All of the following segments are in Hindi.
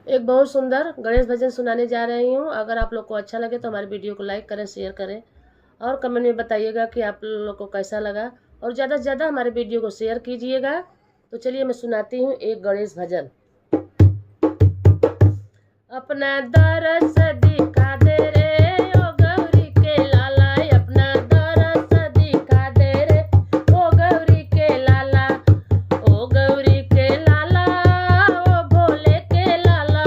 एक बहुत सुंदर गणेश भजन सुनाने जा रही हूँ। अगर आप लोग को अच्छा लगे तो हमारे वीडियो को लाइक करें, शेयर करें और कमेंट में बताइएगा कि आप लोग को कैसा लगा। और ज़्यादा से ज़्यादा हमारे वीडियो को शेयर कीजिएगा। तो चलिए मैं सुनाती हूँ एक गणेश भजन। अपना दरस दिखा दे रे ओ गौरी के लाला, अपना दरस दिखा दे रे ओ गौरी के लाला, ओ गौरी के लाला, ओ भोले के लाला,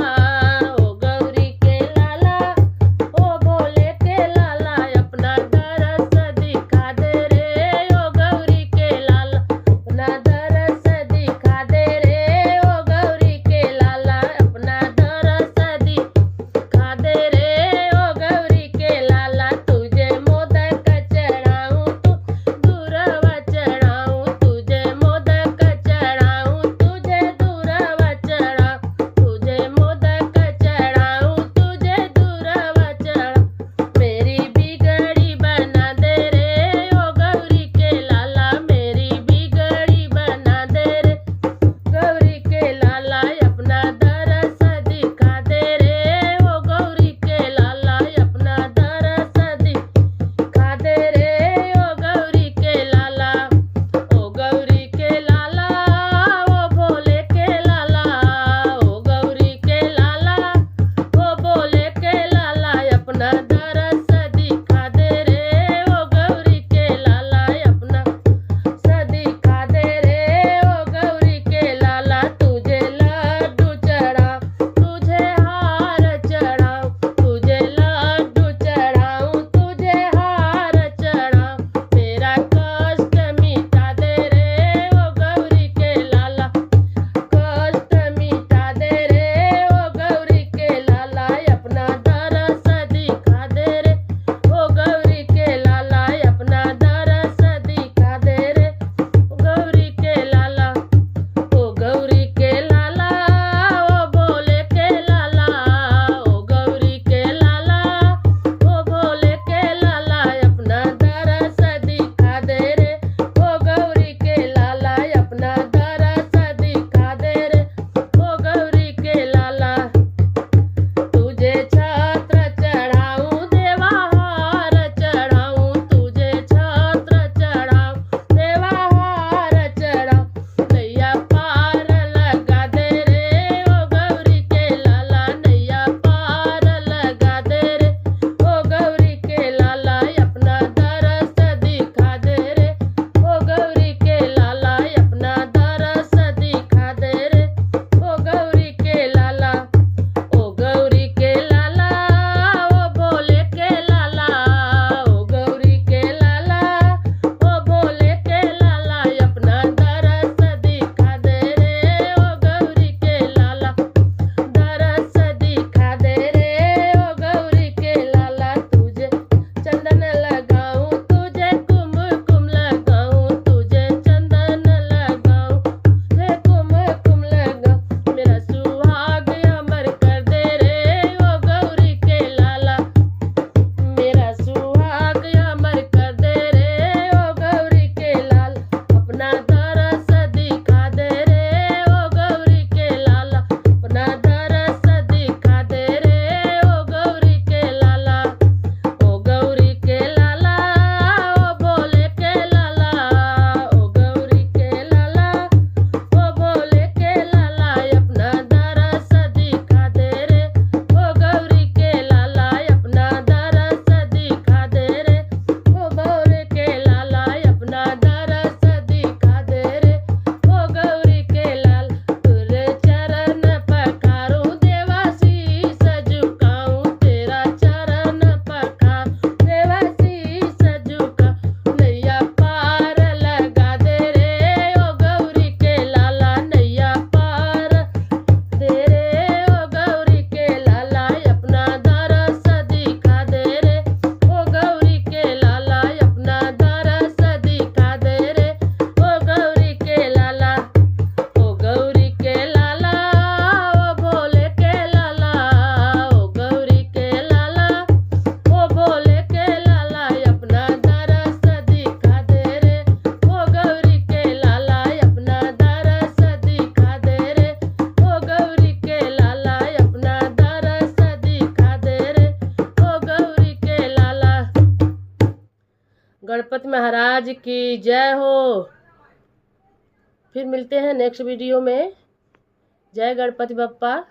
ओ गौरी के लाला, ओ भोले के लाला, अपना दरस दिखा दे रे ओ गौरी के लाला, अपना दरस दिखा दे रे ओ गौरी के लाला, अपना दरस दिखा दे रे। गणपति महाराज की जय हो। फिर मिलते हैं नेक्स्ट वीडियो में। जय गणपति बप्पा।